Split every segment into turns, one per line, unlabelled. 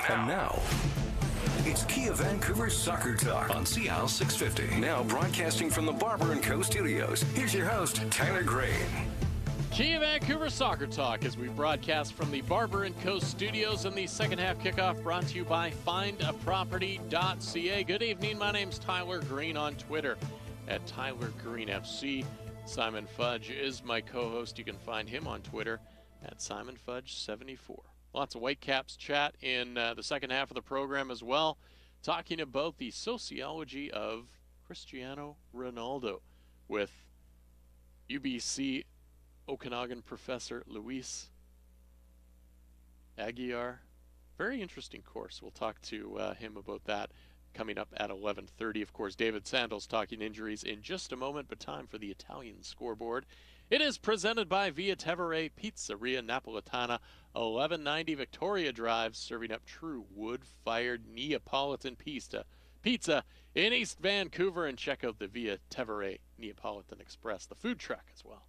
And now, it's Kia Vancouver Soccer Talk on CL 650. Now broadcasting from the Barber & Co. studios. Here's your host, Tyler Gray.
Kia Vancouver Soccer Talk as we broadcast from the Barber & Co. studios, and the second half kickoff brought to you by findaproperty.ca. Good evening. My name's Tyler Green on Twitter at TylerGreenFC. Simon Fudge is my co-host. You can find him on Twitter at SimonFudge74. Lots of Whitecaps chat in the second half of the program as well, talking about the sociology of Cristiano Ronaldo with UBC Okanagan professor Luis Aguiar. Very interesting course. We'll talk to him about that coming up at 11:30. Of course, David Sandals talking injuries in just a moment, but time for the Italian scoreboard. It is presented by Via Tevere Pizzeria Napolitana, 1190 Victoria Drive, serving up true wood-fired Neapolitan pizza in East Vancouver. And check out the Via Tevere Neapolitan Express, the food truck as well.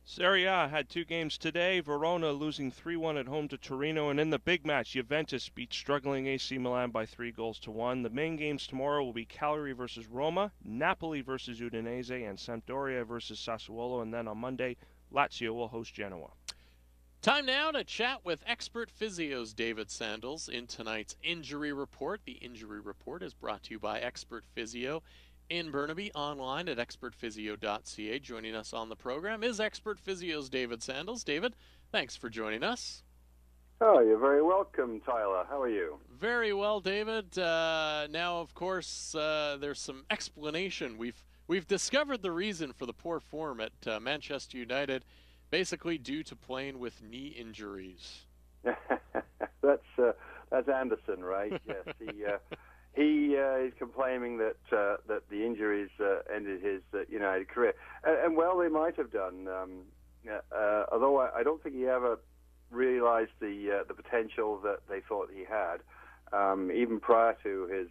Serie A had two games today. Verona losing 3-1 at home to Torino, and in the big match, Juventus beat struggling AC Milan by 3-1. The main games tomorrow will be Cagliari versus Roma, Napoli versus Udinese, and Sampdoria versus Sassuolo. And then on Monday, Lazio will host Genoa.
Time now to chat with expert physios David Sandals in tonight's injury report. The injury report is brought to you by Expert Physio in Burnaby, online at expertphysio.ca. Joining us on the program is Expert Physio's David Sandals. David, thanks for joining us.
Oh, you're very welcome, Tyler. How are you?
Very well, David. Now, of course, there's some explanation. We've discovered the reason for the poor form at Manchester United, basically due to playing with knee injuries.
That's Anderson, right? Yes, he is complaining that the injuries ended his United career, and well, they might have done. Although I don't think he ever realized the potential that they thought he had, even prior to his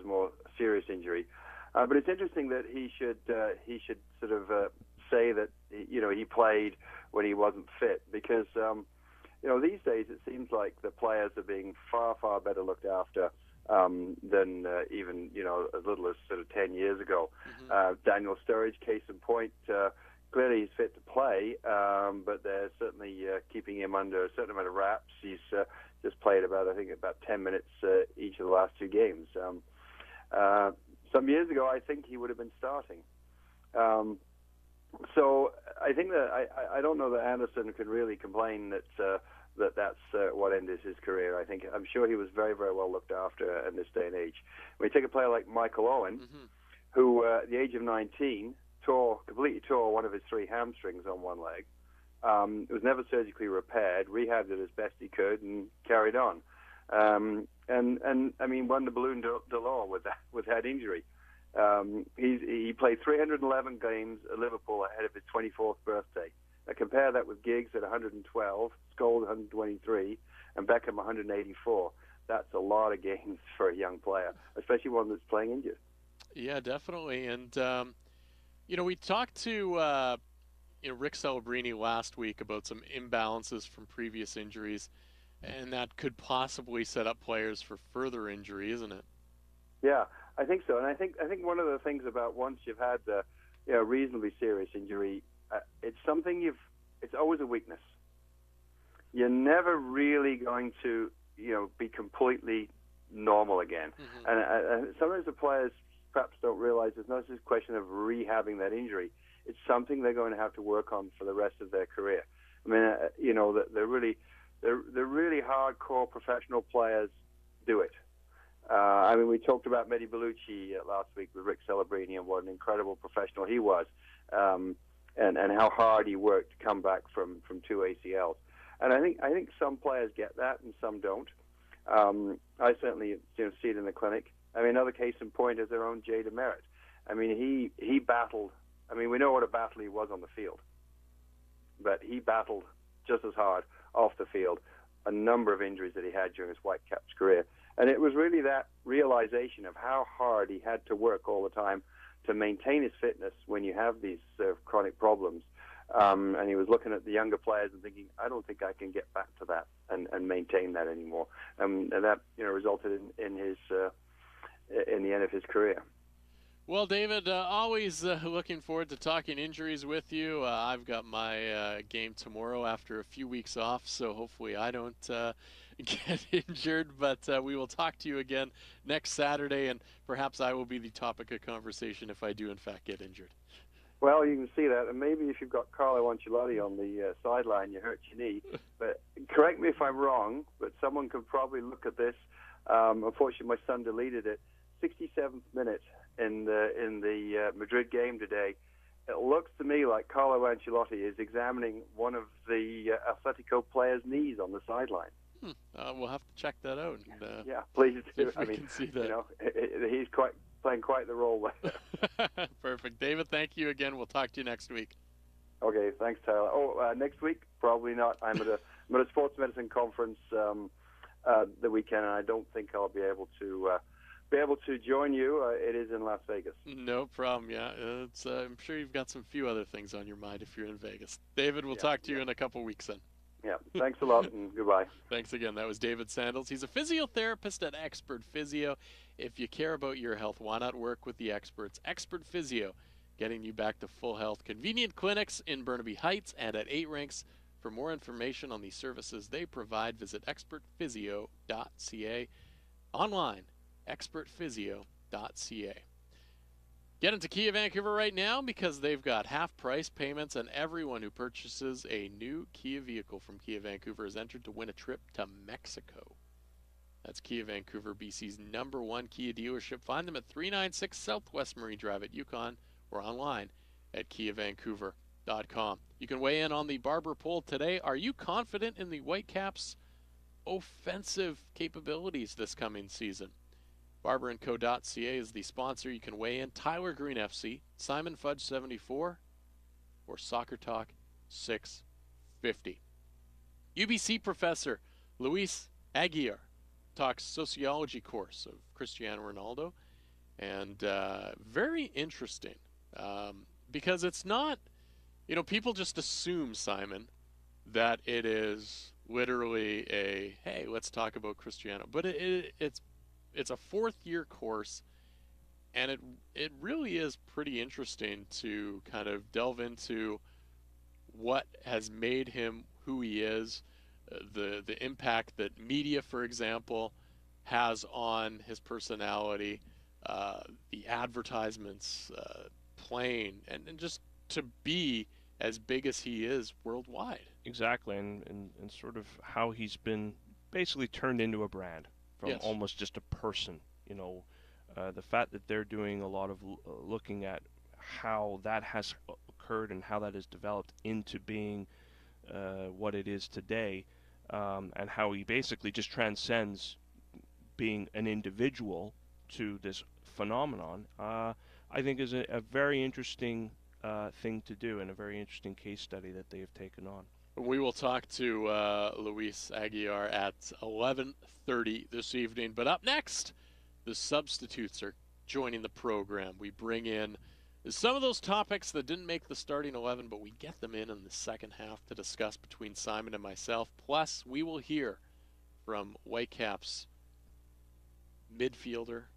more serious injury. But it's interesting that he should sort of say that he played when he wasn't fit, because these days it seems like the players are being far better looked after than even as little as sort of 10 years ago. Mm-hmm. Daniel Sturridge, case in point, clearly he's fit to play, but they're certainly keeping him under a certain amount of wraps. He's just played about 10 minutes each of the last two games. Some years ago, I think he would have been starting. So I think that I don't know that Anderson could really complain that's what ended his career. I'm sure he was very well looked after in this day and age. When you take a player like Michael Owen, mm-hmm. who at the age of 19 completely tore one of his three hamstrings on one leg. It was never surgically repaired, rehabbed it as best he could, and carried on. And I mean, won the Ballon d'Or with that injury. He played 311 games at Liverpool ahead of his 24th birthday. Now compare that with Giggs at 112, Scholes 123, and Beckham 184. That's a lot of games for a young player, especially one that's playing injured.
Yeah, definitely. And we talked to Rick Celebrini last week about some imbalances from previous injuries, and that could possibly set up players for further injury, isn't it?
Yeah, I think so. And I think one of the things about once you've had a reasonably serious injury, it's something it's always a weakness. You're never really going to be completely normal again. Mm-hmm. And sometimes the players perhaps don't realize it's not just a question of rehabbing that injury. It's something they're going to have to work on for the rest of their career. I mean, they're really hardcore professional players do it. I mean, we talked about Mehdi Bellucci last week with Rick Celebrini and what an incredible professional he was, and how hard he worked to come back from two ACLs. And I think some players get that and some don't. I certainly see it in the clinic. I mean, another case in point is their own Jay DeMerit. I mean, he battled. I mean, we know what a battle he was on the field, but he battled just as hard off the field. A number of injuries that he had during his Whitecaps career. And it was really that realization of how hard he had to work all the time to maintain his fitness when you have these chronic problems And he was looking at the younger players and thinking, I don't think I can get back to that and maintain that anymore. And that resulted in his in the end of his career.
Well, David, always looking forward to talking injuries with you. I've got my game tomorrow after a few weeks off, so hopefully I don't get injured. But we will talk to you again next Saturday, and perhaps I will be the topic of conversation if I do, in fact, get injured.
Well, you can see that, and maybe if you've got Carlo Ancelotti on the sideline, you hurt your knee. But correct me if I'm wrong, but someone could probably look at this. Unfortunately, my son deleted it. 67th minute in the Madrid game today. It looks to me like Carlo Ancelotti is examining one of the Atletico players' knees on the sideline.
We'll have to check that out. And,
yeah, please do.
I mean, can see that.
He's playing quite the role there.
Perfect. David, thank you again. We'll talk to you next week.
Okay, thanks, Tyler. Next week? Probably not. I'm at a sports medicine conference the weekend, and I don't think I'll be able to join you. It is in Las Vegas.
No problem. Yeah, I'm sure you've got some few other things on your mind if you're in Vegas. David, we'll talk to you in a couple weeks then.
Yeah, thanks a lot and goodbye.
Thanks again. That was David Sandals. He's a physiotherapist at Expert Physio. If you care about your health, why not work with the experts? Expert Physio, getting you back to full health. Convenient clinics in Burnaby Heights and at 8 Rinks. For more information on the services they provide, visit expertphysio.ca. Online, expertphysio.ca. Get into Kia Vancouver right now because they've got half-price payments, and everyone who purchases a new Kia vehicle from Kia Vancouver is entered to win a trip to Mexico. That's Kia Vancouver, BC's #1 Kia dealership. Find them at 396 Southwest Marine Drive at Yukon or online at KiaVancouver.com. You can weigh in on the Barber poll today. Are you confident in the Whitecaps' offensive capabilities this coming season? BarberandCo.ca is the sponsor. You can weigh in. Tyler Green FC, Simon Fudge 74, or Soccer Talk 650. UBC professor Luis Aguiar talks sociology course of Cristiano Ronaldo, and very interesting because it's not, people just assume, Simon, that it is literally a, hey, let's talk about Cristiano, but it's a fourth-year course, and it really is pretty interesting to kind of delve into what has made him who he is, the impact that media, for example, has on his personality, the advertisements, playing, and just to be as big as he is worldwide.
Exactly, and sort of how he's been basically turned into a brand. From almost just a person, the fact that they're doing a lot of looking at how that has occurred and how that has developed into being what it is today, and how he basically just transcends being an individual to this phenomenon, I think is a very interesting thing to do and a very interesting case study that they have taken on.
We will talk to Luis Aguiar at 11:30 this evening. But up next, the substitutes are joining the program. We bring in some of those topics that didn't make the starting 11, but we get them in the second half to discuss between Simon and myself. Plus, we will hear from Whitecaps midfielder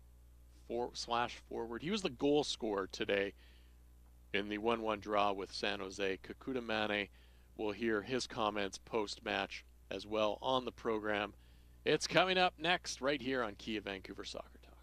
/forward. He was the goal scorer today in the 1-1 draw with San Jose. Kekuta Mane. We'll hear his comments post-match as well on the program. It's coming up next right here on Kia Vancouver Soccer Talk.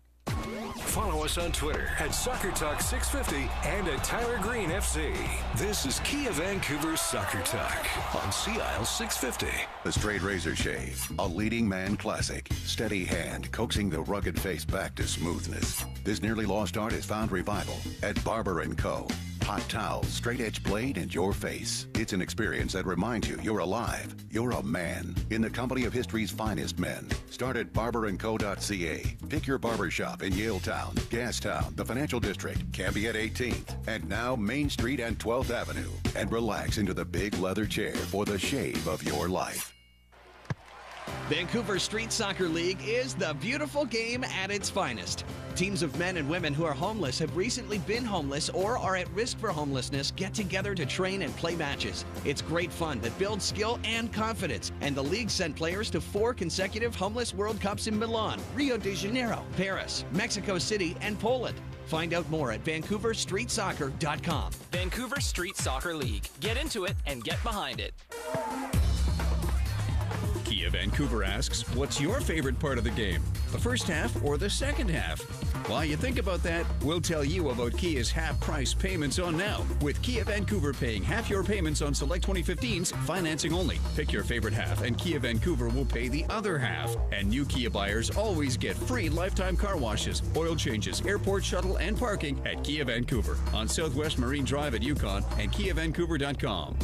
Follow us on Twitter at Soccer Talk 650 and at Tyler Green FC. This is Kia Vancouver Soccer Talk on CIL 650.
The Straight Razor Shave, a leading man classic. Steady hand coaxing the rugged face back to smoothness. This nearly lost art has found revival at Barber & Co. Hot towels, straight edge blade, and your face. It's an experience that reminds you you're alive. You're a man in the company of history's finest men. Start at barberandco.ca. Pick your barber shop in Yaletown, Gastown, the Financial District, Cambie at 18th, and now Main Street and 12th Avenue. And relax into the big leather chair for the shave of your life.
Vancouver Street Soccer League is the beautiful game at its finest. Teams of men and women who are homeless, have recently been homeless, or are at risk for homelessness get together to train and play matches. It's great fun that builds skill and confidence, and the league sent players to 4 consecutive Homeless World Cups in Milan, Rio de Janeiro, Paris, Mexico City, and Poland. Find out more at VancouverStreetSoccer.com.
Vancouver Street Soccer League. Get into it and get behind it.
Kia Vancouver asks, what's your favorite part of the game? The first half or the second half? While you think about that, we'll tell you about Kia's half-price payments on now, with Kia Vancouver paying half your payments on select 2015s, financing only. Pick your favorite half, and Kia Vancouver will pay the other half. And new Kia buyers always get free lifetime car washes, oil changes, airport shuttle, and parking at Kia Vancouver on Southwest Marine Drive at Yukon and KiaVancouver.com.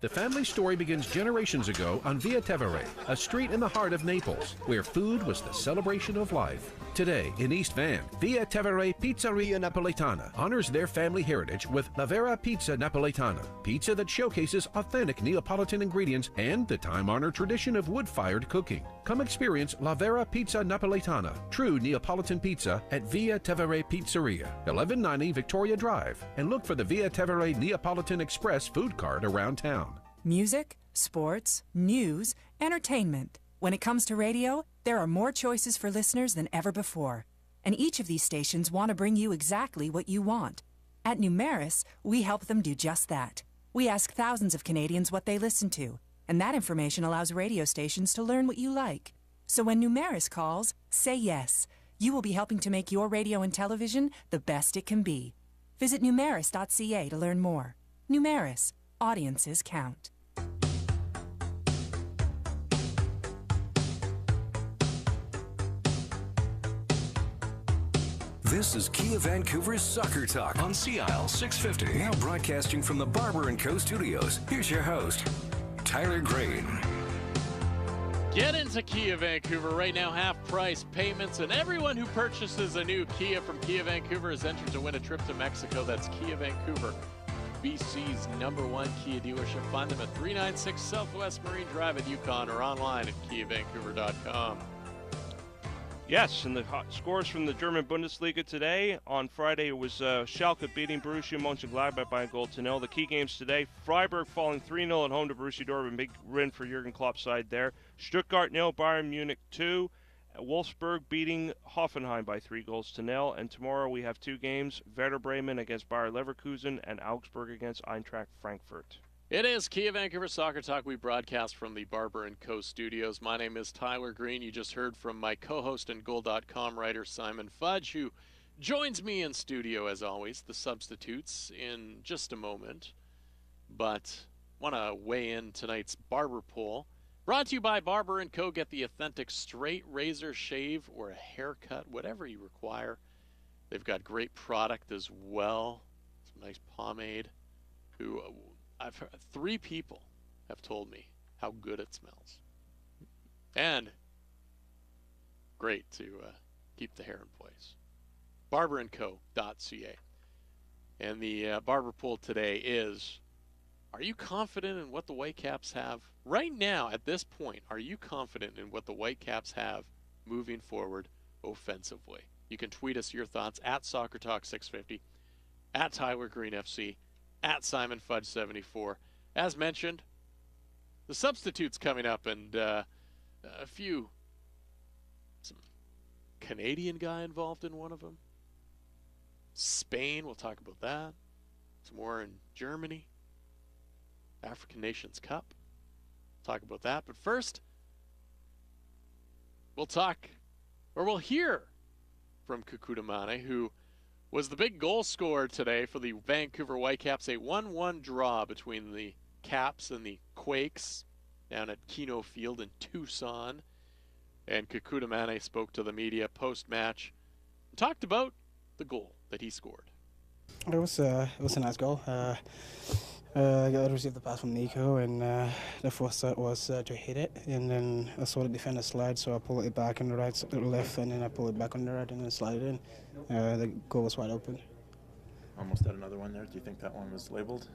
The family story begins generations ago on Via Tevere, a street in the heart of Naples, where food was the celebration of life. Today, in East Van, Via Tevere Pizzeria Napoletana honors their family heritage with La Vera Pizza Napoletana, pizza that showcases authentic Neapolitan ingredients and the time-honored tradition of wood-fired cooking. Come experience La Vera Pizza Napoletana, true Neapolitan pizza at Via Tevere Pizzeria, 1190 Victoria Drive, and look for the Via Tevere Neapolitan Express food cart around town.
Music, sports, news, entertainment. When it comes to radio, there are more choices for listeners than ever before. And each of these stations want to bring you exactly what you want. At Numeris, we help them do just that. We ask thousands of Canadians what they listen to, and that information allows radio stations to learn what you like. So when Numeris calls, say yes. You will be helping to make your radio and television the best it can be. Visit numeris.ca to learn more. Numeris. Audiences count.
This is Kia Vancouver's Soccer Talk on CIL 650. Now broadcasting from the Barber & Co. studios. Here's your host, Tyler Green.
Get into Kia Vancouver right now, half-price payments, and everyone who purchases a new Kia from Kia Vancouver is entered to win a trip to Mexico. That's Kia Vancouver, BC's #1 Kia dealership. Find them at 396 Southwest Marine Drive at Yukon or online at KiaVancouver.com.
Yes, and the scores from the German Bundesliga today. On Friday, it was Schalke beating Borussia Mönchengladbach by a goal to nil. The key games today, Freiburg falling 3-0 at home to Borussia Dortmund. Big win for Jurgen Klopp's side there. Stuttgart 0, Bayern Munich 2. Wolfsburg beating Hoffenheim by 3 goals to nil. And tomorrow we have 2 games, Werder Bremen against Bayer Leverkusen and Augsburg against Eintracht Frankfurt.
It is Kia Vancouver Soccer Talk. We broadcast from the Barber & Co. studios. My name is Tyler Green. You just heard from my co-host and Goal.com writer Simon Fudge, who joins me in studio as always. The substitutes in just a moment. But want to weigh in tonight's Barber poll. Brought to you by Barber & Co. Get the authentic straight razor shave or a haircut, whatever you require. They've got great product as well. Some nice pomade. I've heard 3 people have told me how good it smells. And great to keep the hair in place. barberandco.ca. And the barber poll today is, are you confident in what the Whitecaps have? Right now, at this point, are you confident in what the Whitecaps have moving forward offensively? You can tweet us your thoughts at SoccerTalk650, at Tyler Green FC, at Simon Fudge 74. As mentioned, the substitutes coming up, and some Canadian guy involved in one of them. Spain, we'll talk about that. Some more in Germany. African Nations Cup. Talk about that. But first, we'll hear from Kekuta Manneh, who was the big goal scorer today for the Vancouver Whitecaps. A 1-1 draw between the Caps and the Quakes down at Keno Field in Tucson. And Kekuta Manneh spoke to the media post-match and talked about the goal that he scored.
It was a nice goal. I received the pass from Nico, and the first thought was to hit it, and then I saw the defender slide, so I pulled it back on the left, and then I pulled it back on the right, and then slide it in. The goal was wide open.
almost had another one there. Do you think that one was labeled?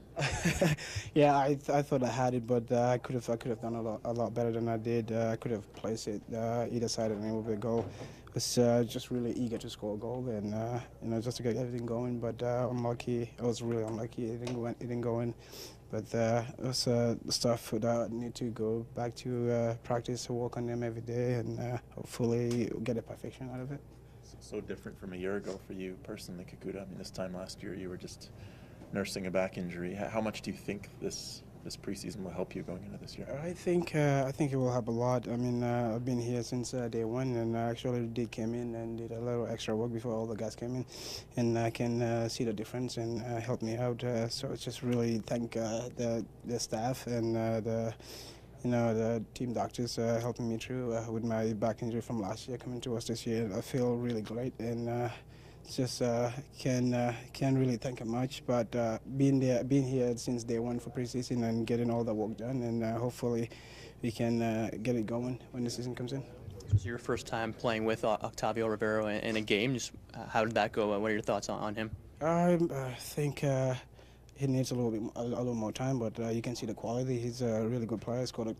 Yeah, I thought I had it, but I could have done a lot better than I did. I could have placed it either side and it would be a goal. I was just really eager to score a goal and just to get everything going. But unlucky. I was really unlucky. It didn't go in. But it was stuff that I need to go back to practice to work on them every day and hopefully get a perfection out of it.
So different from a year ago for you personally, Kakuta. I mean, this time last year you were just nursing a back injury. How much do you think this preseason will help you going into this year?
I think it will help a lot. I mean, I've been here since day one, and I actually came in and did a little extra work before all the guys came in, and I can see the difference and help me out. So it's just really thank the staff and the team doctors helping me through with my back injury from last year coming to us this year. I feel really great and just can't really thank him much. But being here since day one for preseason and getting all the work done, and hopefully we can get it going when the season comes in.
This is your first time playing with Octavio Rivero in a game. Just how did that go? What are your thoughts on him?
I think he needs a little more time, but you can see the quality. He's a really good player. Scored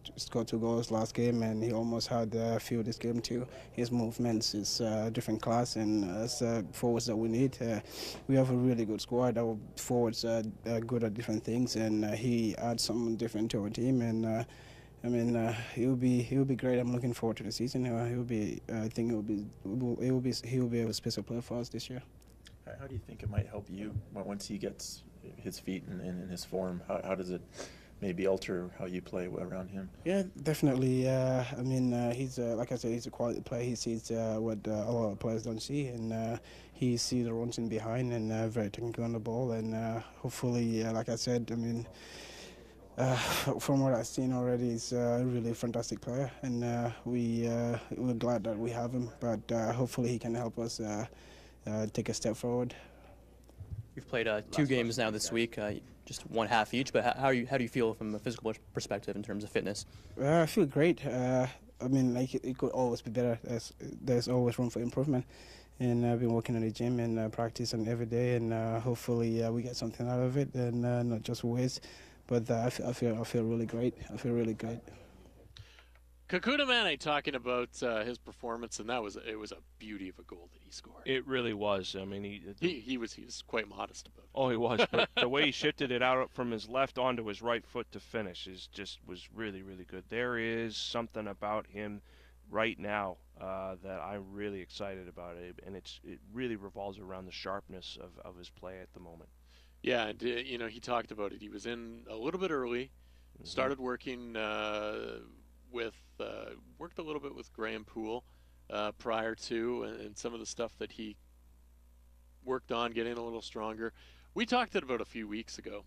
2 goals last game, and he almost had a few this game too. His movements is a different class, and as forwards that we need, we have a really good squad. Our forwards are good at different things, and he adds something different to our team. And I mean, he'll be great. I'm looking forward to the season. I think he'll be a special player for us this year.
How do you think it might help you once he gets his feet in his form? How does it maybe alter how you play around him?
Yeah, definitely. I mean, he's like I said, he's a quality player. He sees what a lot of players don't see, and he sees the runs in behind and very technical on the ball. And hopefully, like I said, I mean, from what I've seen already, he's a really fantastic player, and we're glad that we have him. But hopefully, he can help us take a step forward.
You've played 2 games now this week, just 1 half each. But how do you feel from a physical perspective in terms of fitness?
I feel great. I mean, like it could always be better. There's always room for improvement, and I've been working in the gym and practicing every day, and hopefully we get something out of it, and not just waste. But I feel really great. I feel really great.
Kakuta Mane talking about his performance, and it was a beauty of a goal that he scored.
It really was. I mean,
he was quite modest about it.
Oh, he was. But the way he shifted it out from his left onto his right foot to finish was really, really good. There is something about him right now that I'm really excited about, and it really revolves around the sharpness of his play at the moment.
Yeah, and he talked about it. He was in a little bit early, started working worked a little bit with Graham Poole prior to, and some of the stuff that he worked on getting a little stronger. We talked it about a few weeks ago,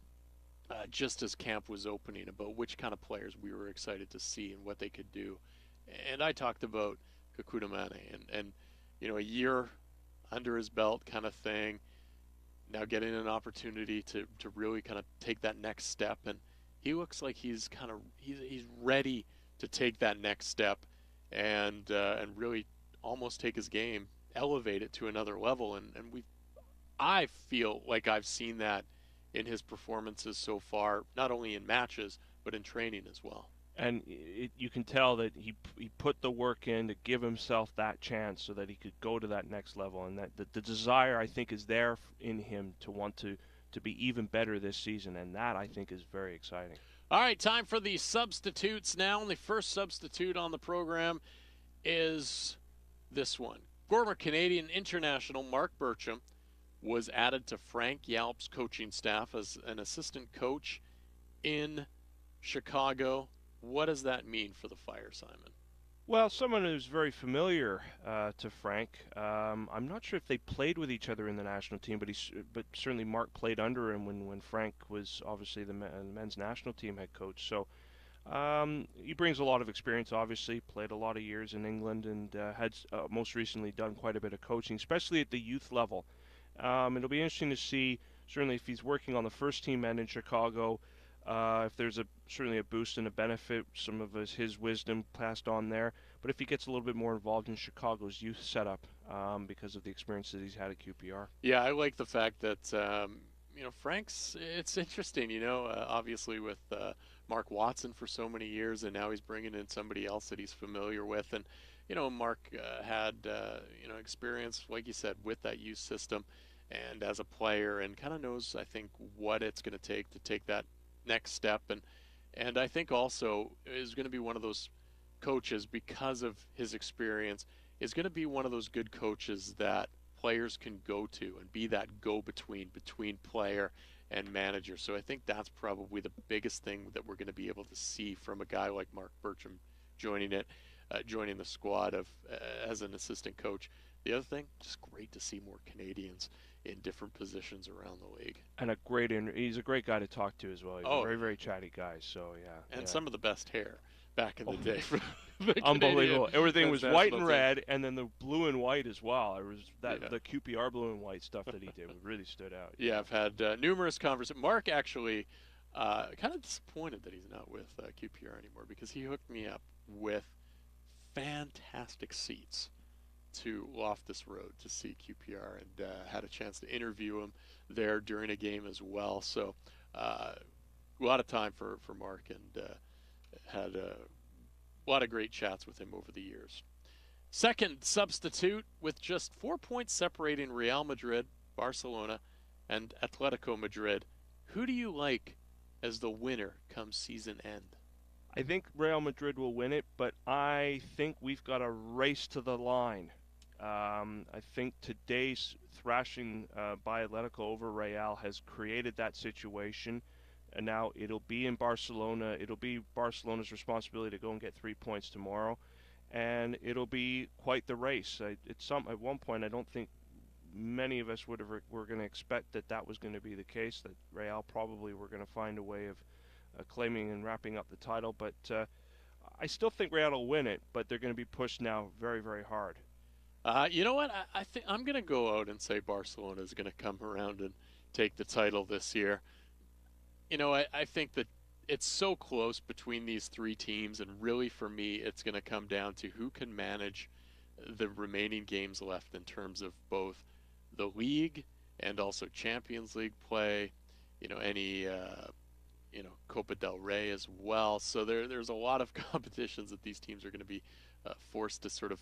just as camp was opening, about which kind of players we were excited to see and what they could do. And I talked about Kakuta Mane and a year under his belt kind of thing, now getting an opportunity to really kind of take that next step, and he looks like he's ready to take that next step and really almost take his game, elevate it to another level. And I feel like I've seen that in his performances so far, not only in matches, but in training as well.
And you can tell that he put the work in to give himself that chance so that he could go to that next level, and that the desire, I think, is there in him to want to be even better this season, and that, I think, is very exciting.
All right, time for the substitutes now. And the first substitute on the program is this one. Former Canadian international Mark Burcham was added to Frank Yalp's coaching staff as an assistant coach in Chicago. What does that mean for the Fire, Simon?
Well, someone who's very familiar to Frank. I'm not sure if they played with each other in the national team, but certainly Mark played under him when Frank was obviously the men's national team head coach. So he brings a lot of experience, obviously, played a lot of years in England, and had most recently done quite a bit of coaching, especially at the youth level. It'll be interesting to see, certainly if he's working on the first team end in Chicago, if there's certainly a boost and a benefit, some of his wisdom passed on there. But if he gets a little bit more involved in Chicago's youth setup because of the experience that he's had at QPR.
Yeah, I like the fact that Frank's, it's interesting, obviously with Mark Watson for so many years, and now he's bringing in somebody else that he's familiar with. And, Mark had, experience, like you said, with that youth system and as a player, and kind of knows, I think, what it's going to take that next step. And I think also is going to be one of those coaches, because of his experience, is going to be one of those good coaches that players can go to and be that go-between between player and manager. So I think that's probably the biggest thing that we're going to be able to see from a guy like Mark Bertram joining the squad as an assistant coach. The other thing, just great to see more Canadians in different positions around the league.
And he's a great guy to talk to as well. He's a very, very chatty guy. So yeah.
And some of the best hair back in the day.
Unbelievable. Everything was white and
team.
red, and then the blue and white as well. It was the QPR blue and white stuff that he did really stood out.
Yeah, I've had numerous conversations. Mark actually kind of disappointed that he's not with QPR anymore, because he hooked me up with fantastic seats to Loftus Road to see QPR, and had a chance to interview him there during a game as well. So a lot of time for Mark, and had a lot of great chats with him over the years. Second substitute, with just 4 points separating Real Madrid, Barcelona, and Atletico Madrid. Who do you like as the winner come season end?
I think Real Madrid will win it, but I think we've got a race to the line. I think today's thrashing by Atletico over Real has created that situation. And now it'll be in Barcelona. It'll be Barcelona's responsibility to go and get 3 points tomorrow, and it'll be quite the race. At one point, I don't think many of us were going to expect that was going to be the case. That Real probably were going to find a way of claiming and wrapping up the title. But I still think Real will win it, but they're going to be pushed now very, very hard.
You know what? I think I'm going to go out and say Barcelona is going to come around and take the title this year. I think that it's so close between these three teams, and really for me, it's going to come down to who can manage the remaining games left in terms of both the league and also Champions League play, any, Copa del Rey as well. So there's a lot of competitions that these teams are going to be forced to sort of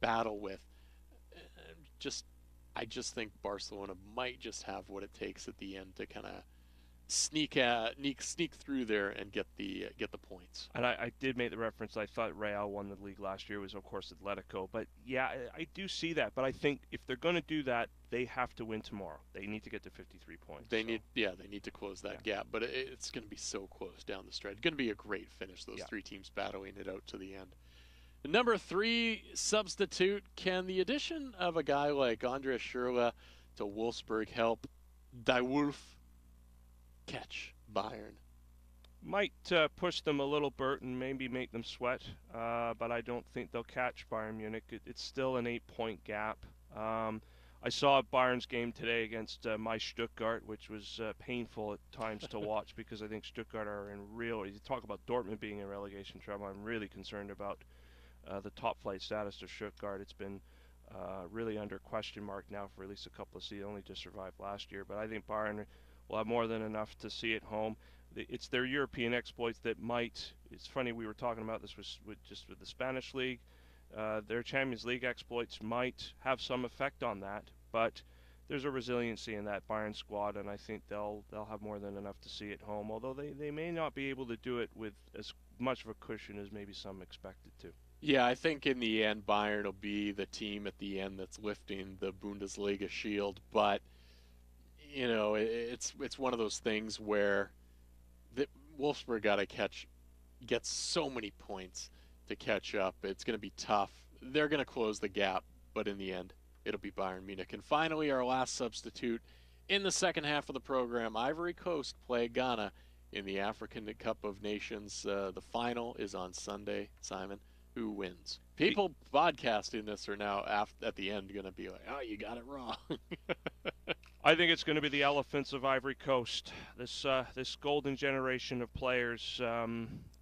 battle with. I just think Barcelona might just have what it takes at the end to kind of sneak through there and get the points.
And I did make the reference. I thought Real won the league last year. It was, of course, Atletico. But yeah, I do see that. But I think if they're going to do that, they have to win tomorrow. They need to get to 53 points.
They need to close that gap. But it's going to be so close down the stretch. It's going to be a great finish. Those three teams battling it out to the end. The number 3 substitute. Can the addition of a guy like Andreas Schürrle to Wolfsburg help Die Wolf catch Bayern?
Might push them a little bit and maybe make them sweat, but I don't think they'll catch Bayern Munich. It's still an 8-point gap. I saw Bayern's game today against my Stuttgart, which was painful at times to watch, because I think Stuttgart are in real. You talk about Dortmund being in relegation trouble. I'm really concerned about the top flight status of Stuttgart. It's been really under question mark now for at least a couple of seasons, only just survived last year. But I think Bayern will have more than enough to see it home. It's their European exploits that might. It's funny, we were talking about this with the Spanish league. Their Champions League exploits might have some effect on that, but there's a resiliency in that Bayern squad, and I think they'll have more than enough to see it home. Although they may not be able to do it with as much of a cushion as maybe some expected to.
Yeah, I think in the end, Bayern will be the team at the end that's lifting the Bundesliga shield. But it's one of those things where the Wolfsburg gets so many points to catch up. It's going to be tough. They're going to close the gap, but in the end, it'll be Bayern Munich. And finally, our last substitute in the second half of the program, Ivory Coast play Ghana in the African Cup of Nations. The final is on Sunday. Simon, who wins? People podcasting this are now at the end going to be like, oh, you got it wrong.
I think it's going to be the Elephants of Ivory Coast. This golden generation of players,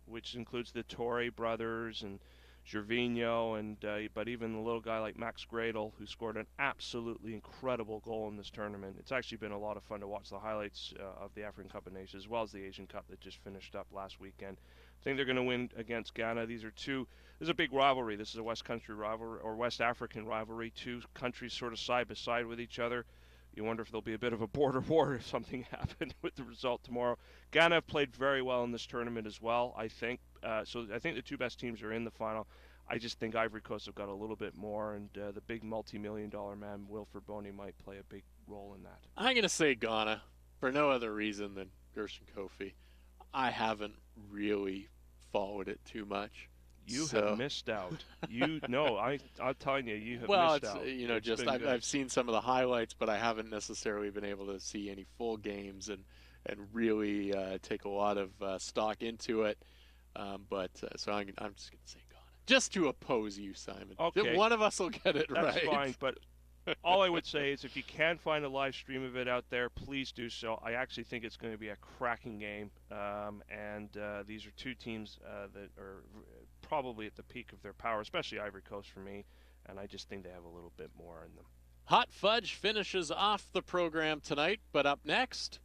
which includes the Toure brothers and Gervinho, and but even a little guy like Max Gradel, who scored an absolutely incredible goal in this tournament. It's actually been a lot of fun to watch the highlights of the African Cup of Nations as well as the Asian Cup that just finished up last weekend. I think they're going to win against Ghana. This is a big rivalry. This is a West Country rivalry, or West African rivalry. Two countries sort of side by side with each other. You wonder if there'll be a bit of a border war if something happened with the result tomorrow. Ghana have played very well in this tournament as well, I think. So I think the two best teams are in the final. I just think Ivory Coast have got a little bit more, and the big multi-million-dollar man, Wilfred Boney, might play a big role in that.
I'm going to say Ghana for no other reason than Gershon Kofi. I haven't really followed it too much.
You have missed out. I'm telling you, you have missed out.
Well, I've seen some of the highlights, but I haven't necessarily been able to see any full games and really take a lot of stock into it. So I'm just going to say Ghana, just to oppose you, Simon.
Okay.
One of us will get it right.
That's fine, but all I would say is if you can find a live stream of it out there, please do so. I actually think it's going to be a cracking game, and these are two teams that are probably at the peak of their power, especially Ivory Coast for me, and I just think they have a little bit more in them.
Hot Fudge finishes off the program tonight, but up next,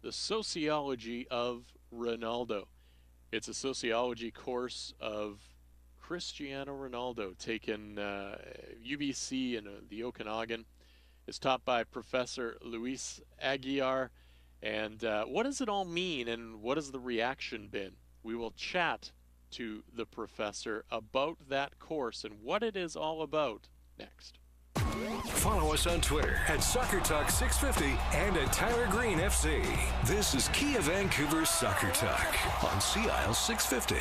the sociology of Ronaldo. It's a sociology course of Cristiano Ronaldo, taken UBC in the Okanagan. It's taught by Professor Luis Aguiar. And what does it all mean, and what has the reaction been? We will chat to the professor about that course and what it is all about next.
Follow us on Twitter at SoccerTalk650 and at Tyler Green FC. This is Kia Vancouver Soccer Talk on CIL 650.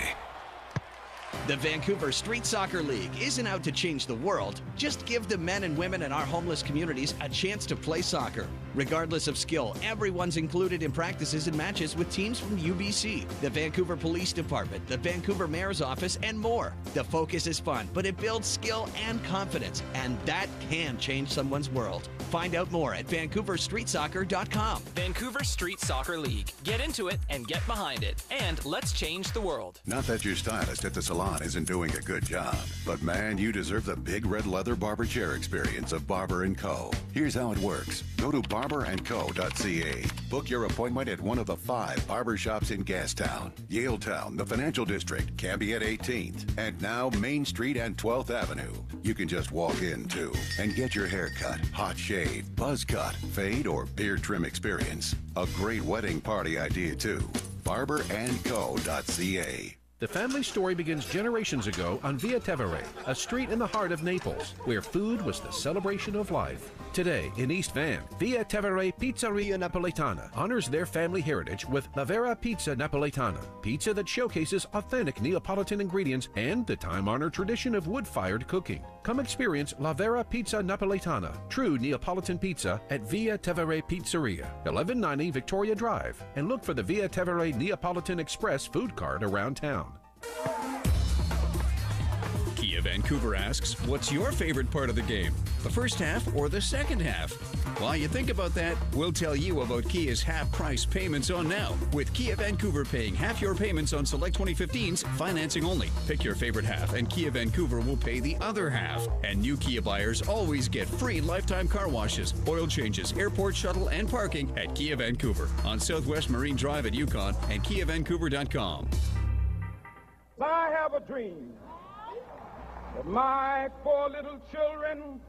The Vancouver Street Soccer League isn't out to change the world. Just give the men and women in our homeless communities a chance to play soccer. Regardless of skill, everyone's included in practices and matches with teams from UBC, the Vancouver Police Department, the Vancouver Mayor's Office, and more. The focus is fun, but it builds skill and confidence, and that can change someone's world. Find out more at VancouverStreetSoccer.com.
Vancouver Street Soccer League. Get into it and get behind it. And let's change the world.
Not that your stylist at the salon isn't doing a good job, but man, you deserve the big red leather barber chair experience of Barber & Co. Here's how it works. Go to barberandco.ca. Book your appointment at one of the 5 barber shops in Gastown, Yaletown, the Financial District, Cambie at 18th, and now Main Street and 12th Avenue. You can just walk in, too, and get your hair cut, hot shave, buzz cut, fade, or beard trim experience. A great wedding party idea, too. barberandco.ca.
The family story begins generations ago on Via Tevere, a street in the heart of Naples, where food was the celebration of life. Today, in East Van, Via Tevere Pizzeria Napoletana honors their family heritage with La Vera Pizza Napoletana, pizza that showcases authentic Neapolitan ingredients and the time-honored tradition of wood-fired cooking. Come experience La Vera Pizza Napoletana, true Neapolitan pizza at Via Tevere Pizzeria, 1190 Victoria Drive, and look for the Via Tevere Neapolitan Express food cart around town.
Kia Vancouver asks, what's your favorite part of the game? The first half or the second half? While you think about that, we'll tell you about Kia's half-price payments on now, with Kia Vancouver paying half your payments on select 2015s, financing only. Pick your favorite half, and Kia Vancouver will pay the other half. And new Kia buyers always get free lifetime car washes, oil changes, airport shuttle, and parking at Kia Vancouver on Southwest Marine Drive at Yukon and KiaVancouver.com.
I have a dream that my 4 little children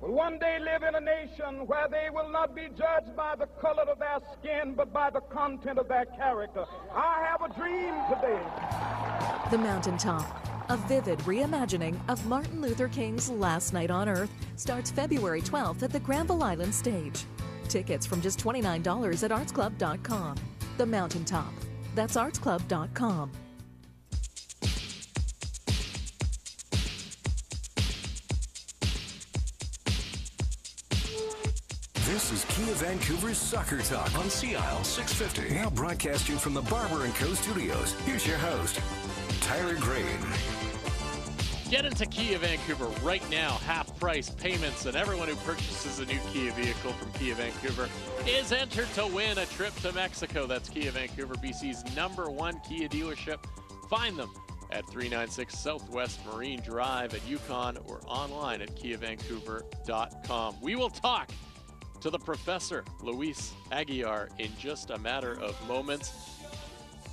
will one day live in a nation where they will not be judged by the color of their skin, but by the content of their character. I have a dream today.
The Mountaintop, a vivid reimagining of Martin Luther King's Last Night on Earth, starts February 12th at the Granville Island stage. Tickets from just $29 at artsclub.com. The Mountaintop. That's artsclub.com.
This is Kia Vancouver's Soccer Talk on CIL 650. Now broadcasting from the Barber & Co. studios. Here's your host, Tyler Green.
Get into Kia Vancouver right now. Half-price payments, and everyone who purchases a new Kia vehicle from Kia Vancouver is entered to win a trip to Mexico. That's Kia Vancouver, BC's #1 Kia dealership. Find them at 396 Southwest Marine Drive at Yukon or online at KiaVancouver.com. We will talk to the professor, Luis Aguiar, in just a matter of moments.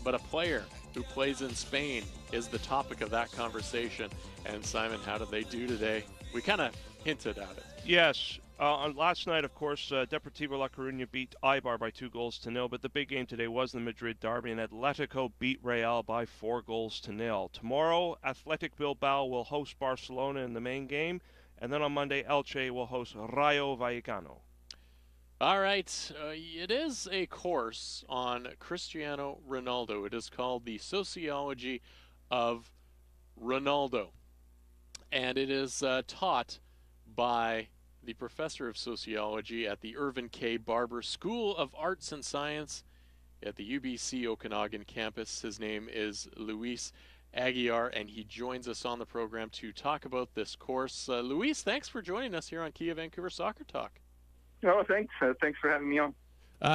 But a player who plays in Spain is the topic of that conversation. And Simon, how did they do today? We kind of hinted at it.
Yes. On last night, of course, Deportivo La Coruña beat Eibar by 2-0, but the big game today was the Madrid derby, and Atletico beat Real by 4-0. Tomorrow, Athletic Bilbao will host Barcelona in the main game, and then on Monday, Elche will host Rayo Vallecano.
All right, it is a course on Cristiano Ronaldo. It is called the Sociology of Ronaldo, and it is taught by the professor of sociology at the Irvin K. Barber School of Arts and Science at the UBC Okanagan campus. His name is Luis Aguiar, and he joins us on the program to talk about this course. Luis, thanks for joining us here on Kia Vancouver Soccer Talk.
Oh, thanks. Thanks for having me on.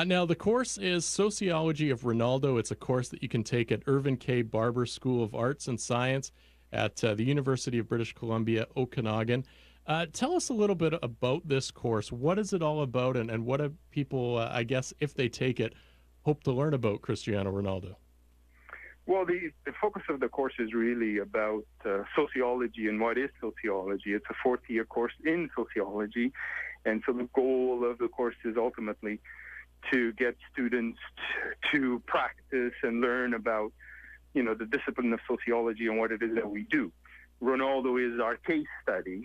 Now, the course is Sociology of Ronaldo. It's a course that you can take at Irvin K. Barber School of Arts and Science at the University of British Columbia, Okanagan. Tell us a little bit about this course. What is it all about, and what do people, I guess, if they take it, hope to learn about Cristiano Ronaldo?
Well, the focus of the course is really about sociology and what is sociology. It's a fourth-year course in sociology, and so the goal of the course is ultimately to get students to practice and learn about, the discipline of sociology and what it is that we do. Ronaldo is our case study,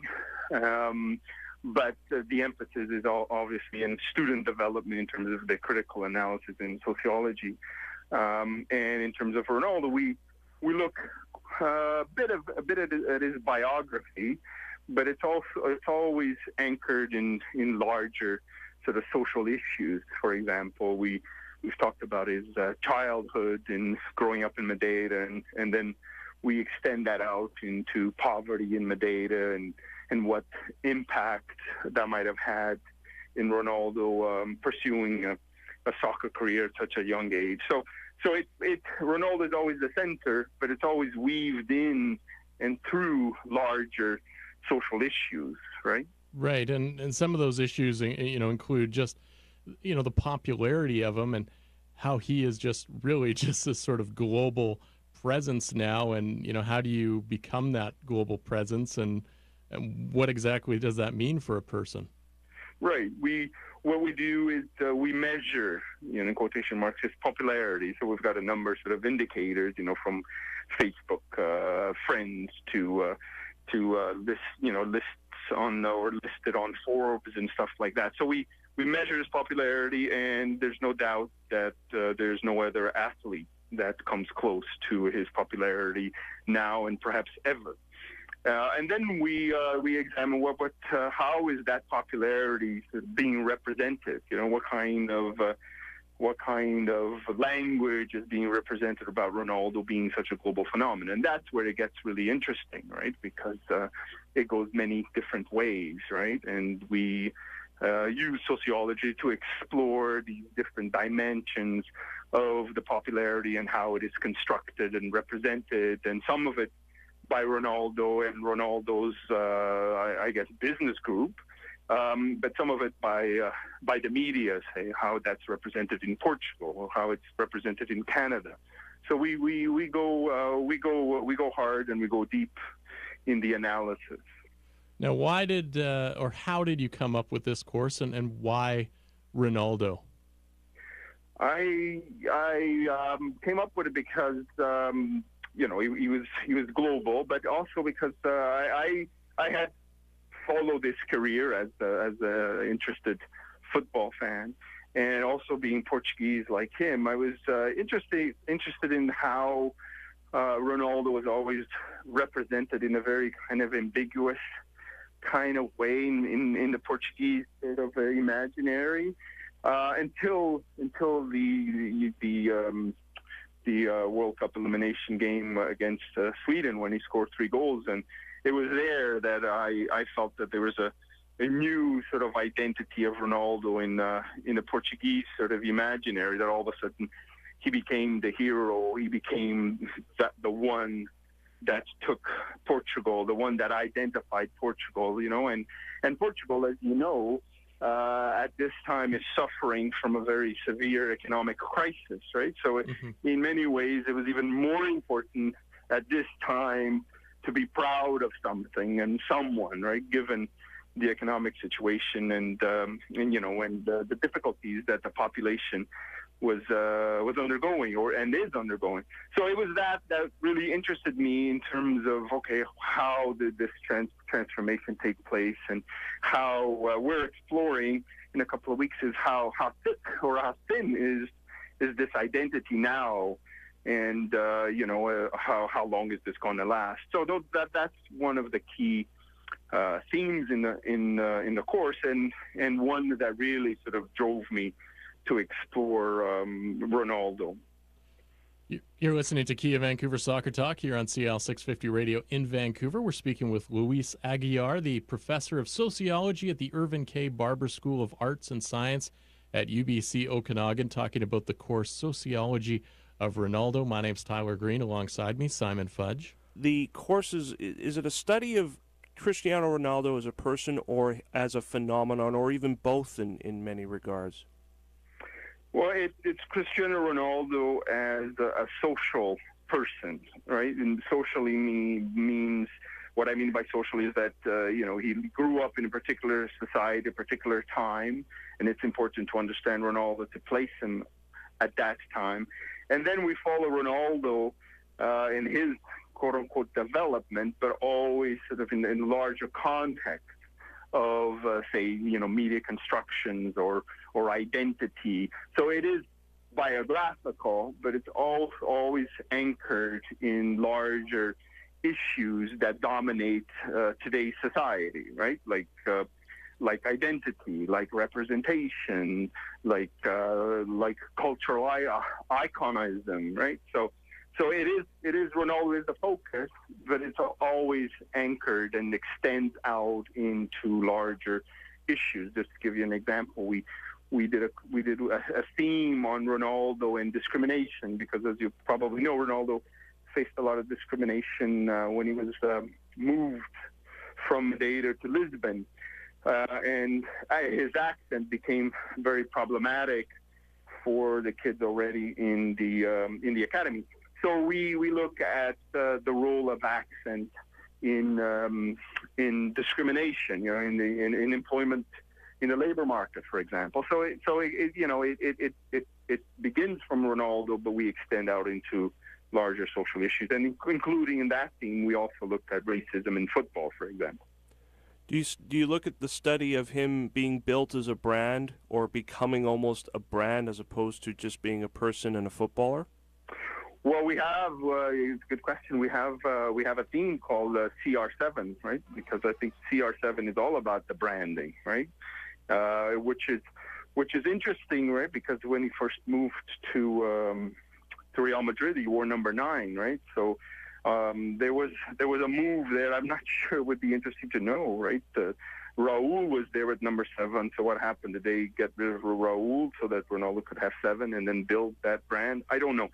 but the emphasis is obviously in student development in terms of the critical analysis in sociology. And in terms of Ronaldo, we look a bit at his biography, but it's always anchored in larger sort of social issues. For example, we've talked about his childhood and growing up in Madeira, and then we extend that out into poverty in Madeira and what impact that might have had in Ronaldo pursuing a soccer career at such a young age. So Ronaldo is always the center, but it's always weaved in and through larger social issues, right?
Right, and some of those issues, include just, the popularity of him and how he is just really just this sort of global presence now, and how do you become that global presence, and what exactly does that mean for a person?
Right. What we do is we measure, in quotation marks, his popularity. So we've got a number sort of indicators, from Facebook friends to lists on or listed on Forbes and stuff like that. So we measure his popularity, and there's no doubt that there's no other athlete that comes close to his popularity now and perhaps ever. And then we examine how is that popularity being represented? What kind of language is being represented about Ronaldo being such a global phenomenon? And that's where it gets really interesting, right? Because it goes many different ways, right? And we use sociology to explore these different dimensions of the popularity and how it is constructed and represented, and some of it by Ronaldo and Ronaldo's, I guess, business group, but some of it by the media, say how that's represented in Portugal or how it's represented in Canada. So we go hard and we go deep in the analysis.
Now, why did or how did you come up with this course, and why Ronaldo?
I came up with it because he was global, but also because I had followed his career as a interested football fan, and also being Portuguese like him, I was interested in how Ronaldo was always represented in a very kind of ambiguous kind of way in the Portuguese sort of imaginary until the World Cup elimination game against Sweden, when he scored 3 goals. And it was there that I felt that there was a new sort of identity of Ronaldo in the Portuguese sort of imaginary, that all of a sudden he became the hero, he became the one that took Portugal, the one that identified Portugal, and Portugal, as you know, at this time is suffering from a very severe economic crisis, right? So in many ways, it was even more important at this time to be proud of something and someone, right? Given the economic situation and the difficulties that the population was undergoing and is undergoing. So it was that really interested me in terms of, okay, how did this transformation take place, and how we're exploring in a couple of weeks is how thick or how thin is this identity now, and how long is this going to last? So that's one of the key themes in the course, and one that really sort of drove me to explore Ronaldo.
You're listening to Kia Vancouver Soccer Talk here on CL 650 Radio in Vancouver. We're speaking with Luis Aguiar, the professor of sociology at the Irvin K. Barber School of Arts and Science at UBC Okanagan, talking about the course Sociology of Ronaldo. My name's Tyler Green. Alongside me, Simon Fudge.
The course is it a study of Cristiano Ronaldo as a person or as a phenomenon, or even both in many regards?
Well, it's Cristiano Ronaldo as a social person, right? And socially means, what I mean by socially is that, he grew up in a particular society, a particular time, and it's important to understand Ronaldo to place him at that time. And then we follow Ronaldo in his quote-unquote development, but always sort of in larger context of, media constructions or identity. So it is biographical, but it's also always anchored in larger issues that dominate today's society, right? Like identity, like representation, like cultural iconism, right? So it is Ronaldo is the focus, but it's always anchored and extends out into larger issues. Just to give you an example, we did a theme on Ronaldo and discrimination, because as you probably know, Ronaldo faced a lot of discrimination when he was moved from Madeira to Lisbon, and his accent became very problematic for the kids already in the academy. So we look at the role of accent in discrimination, in employment, in the labor market, for example. So it begins from Ronaldo, but we extend out into larger social issues, and including in that theme, we also looked at racism in football, for example.
Do you look at the study of him being built as a brand, or becoming almost a brand as opposed to just being a person and a footballer?
Well, we have, it's a good question. We have a theme called CR7, right? Because I think CR7 is all about the branding, right? Which is interesting, right? Because when he first moved to Real Madrid, he wore number 9, right? So there was a move there. I'm not sure it would be interesting to know, right? Raul was there at number 7. So what happened? Did they get rid of Raul so that Ronaldo could have 7 and then build that brand? I don't know.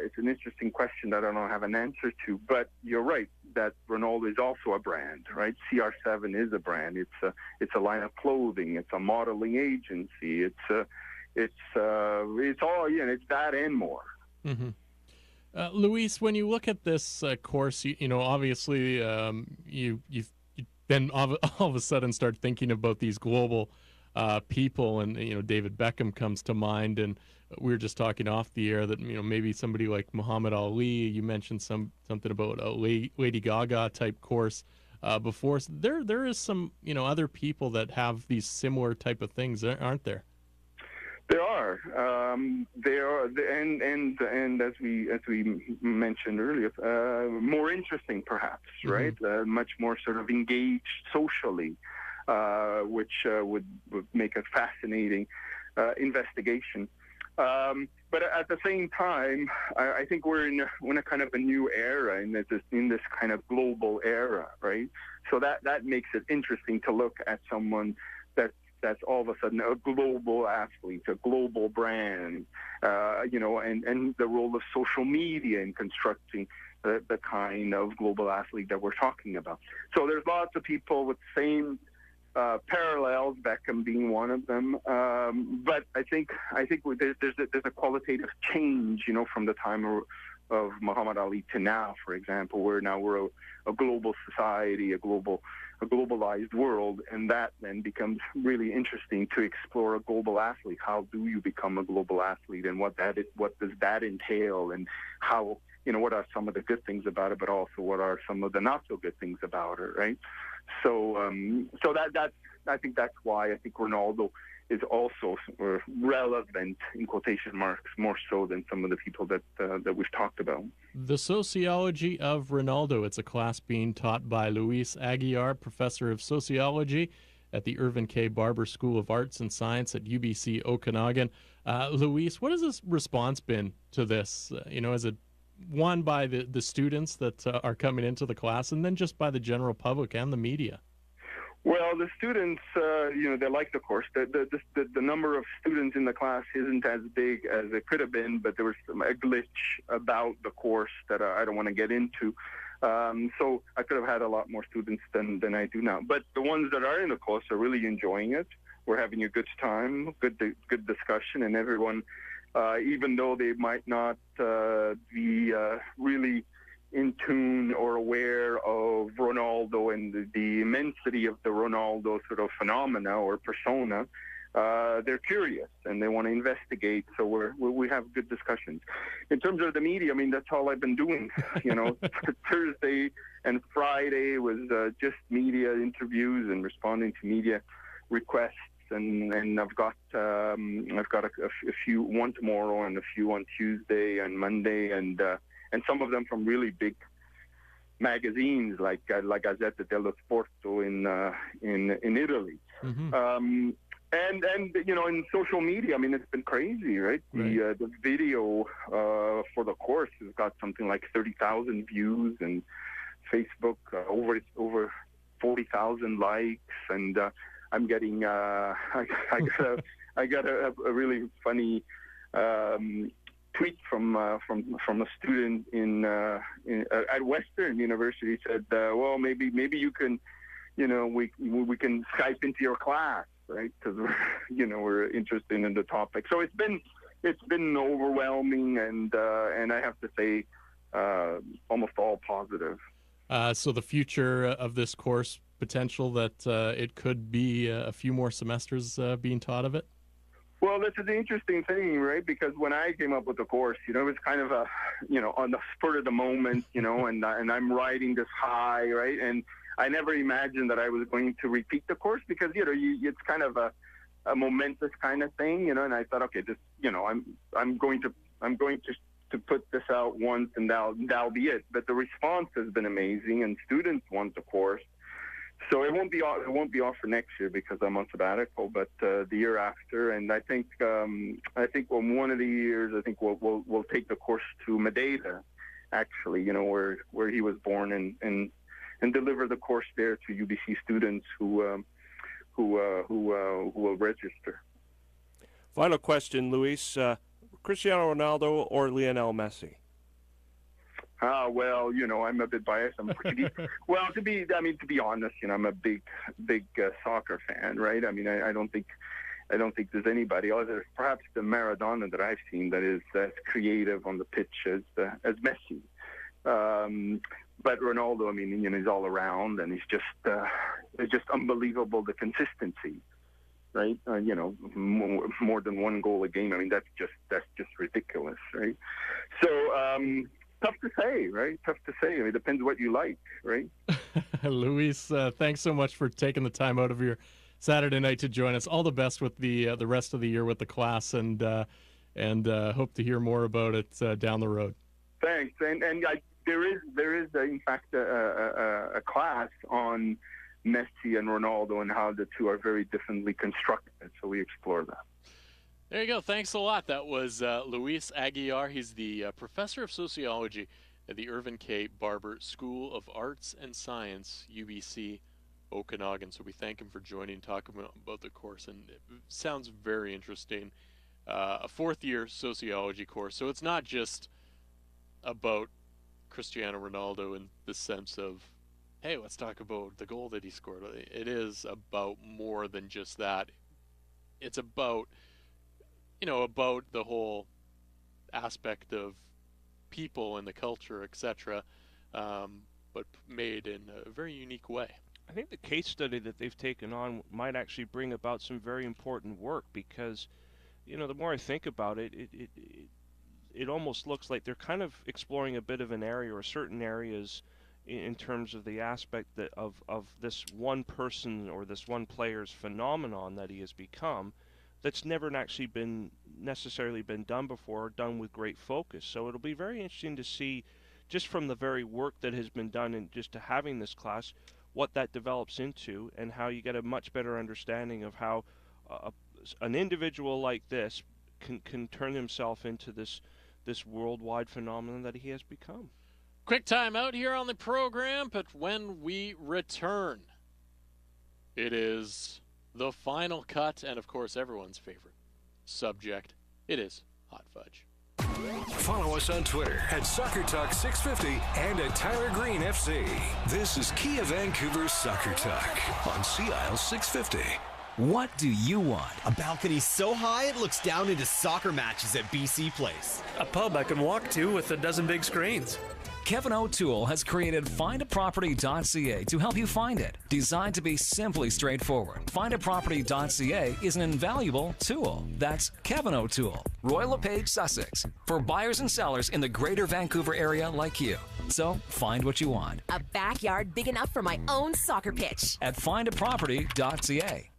It's an interesting question that I don't have an answer to. But you're right that Ronaldo is also a brand, right? CR7 is a brand. It's a line of clothing. It's a modeling agency. It's all it's that and more.
Mm-hmm. Luis, when you look at this course, obviously you've then all of a sudden start thinking about these global people, and David Beckham comes to mind, and we were just talking off the air that maybe somebody like Muhammad Ali. You mentioned something about a Lady Gaga type course before. So there is some other people that have these similar type of things, aren't there?
There are, and as we mentioned earlier, more interesting perhaps, right? Much more sort of engaged socially, which would make a fascinating investigation. But at the same time, I think we're in a kind of a new era, in this kind of global era, right? So that makes it interesting to look at someone that's all of a sudden a global athlete, a global brand, and the role of social media in constructing the kind of global athlete that we're talking about. So there's lots of people with the same parallels, Beckham being one of them. But I think there's a qualitative change, from the time of Muhammad Ali to now, for example, where now we're a global society, a globalized world, and that then becomes really interesting to explore a global athlete. How do you become a global athlete, and what does that entail, and how, what are some of the good things about it, but also what are some of the not so good things about it, right? So I think that's why I think Ronaldo is also relevant, in quotation marks, more so than some of the people that we've talked about.
The Sociology of Ronaldo. It's a class being taught by Luis Aguiar, professor of sociology at the Irvin K. Barber School of Arts and Science at UBC Okanagan. Luis, what has this response been to this? Is it one by the students that are coming into the class, and then just by the general public and the media?
Well, the students, they like the course. The number of students in the class isn't as big as it could have been, but there was a glitch about the course that I don't want to get into. So I could have had a lot more students than I do now. But the ones that are in the course are really enjoying it. We're having a good time, good discussion, and everyone, even though they might not be really in tune or aware of Ronaldo and the immensity of the Ronaldo sort of phenomena or persona, they're curious and they want to investigate. So we have good discussions. In terms of the media, I mean, that's all I've been doing. Thursday and Friday was just media interviews and responding to media requests. And I've got a few, one tomorrow and a few on Tuesday and Monday, and some of them from really big magazines like La Gazzetta dello Sporto in Italy. Mm-hmm. And in social media, I mean, it's been crazy, right? The video for the course has got something like 30,000 views, and Facebook over 40,000 likes, and I'm getting I got a really funny tweet from a student at Western University. Said, well, maybe you can, we can Skype into your class, right? Because we're interested in the topic. So it's been overwhelming, and I have to say almost all positive.
So the future of this course, potential that it could be a few more semesters being taught of it?
Well, this is the interesting thing, right? Because when I came up with the course, it was kind of on the spur of the moment, and I'm riding this high, right? And I never imagined that I was going to repeat the course because, it's kind of a momentous kind of thing, and I thought, okay, this, I'm going to put this out once and that'll be it. But the response has been amazing, and students want the course. So it won't be off for next year because I'm on sabbatical, but the year after. And I think when one of the years, I think we'll take the course to Madeira, actually, where he was born, and deliver the course there to UBC students who will register.
Final question, Luis. Cristiano Ronaldo or Lionel Messi?
Well, I'm a bit biased. I'm pretty well, to be honest, I'm a big soccer fan, right? I mean, I don't think there's anybody other, perhaps the Maradona that I've seen, that is as creative on the pitch as Messi. But Ronaldo, I mean, he's all around, and he's just unbelievable, the consistency, right? More than one goal a game. I mean, that's just ridiculous, right? So. Tough to say, right? Tough to say. I mean, it depends what you like, right?
Luis, thanks so much for taking the time out of your Saturday night to join us. All the best with the rest of the year with the class, and hope to hear more about it down the road.
Thanks. And there is in fact a class on Messi and Ronaldo and how the two are very differently constructed. So we explore that.
There you go. Thanks a lot. That was Luis Aguiar. He's the professor of sociology at the Irvin K. Barber School of Arts and Science, UBC Okanagan. So we thank him for joining, talking about the course, and it sounds very interesting. A fourth-year sociology course. So it's not just about Cristiano Ronaldo in the sense of, hey, let's talk about the goal that he scored. It is about more than just that. It's about, about the whole aspect of people and the culture, etc., but made in a very unique way.
I think the case study that they've taken on might actually bring about some very important work because, the more I think about it, it almost looks like they're kind of exploring a bit of an area or certain areas in terms of the aspect that of this one person or this one player's phenomenon that he has become that's never actually necessarily been done before or done with great focus. So it'll be very interesting to see, just from the very work that has been done and just to having this class, what that develops into and how you get a much better understanding of how an individual like this can turn himself into this worldwide phenomenon that he has become.
Quick time out here on the program, but when we return, it is the final cut and, of course, everyone's favorite subject. It is Hot Fudge.
Follow us on Twitter at Soccer Talk 650 and at Tyler Green FC. This is Kia Vancouver's Soccer Talk on Sea Isle 650.
What do you want? A balcony so high it looks down into soccer matches at BC Place.
A pub I can walk to with a dozen big screens.
Kevin O'Toole has created findaproperty.ca to help you find it. Designed to be simply straightforward, findaproperty.ca is an invaluable tool. That's Kevin O'Toole, Royal LePage, Sussex, for buyers and sellers in the greater Vancouver area like you. So find what you want
A backyard big enough for my own soccer pitch.
at findaproperty.ca.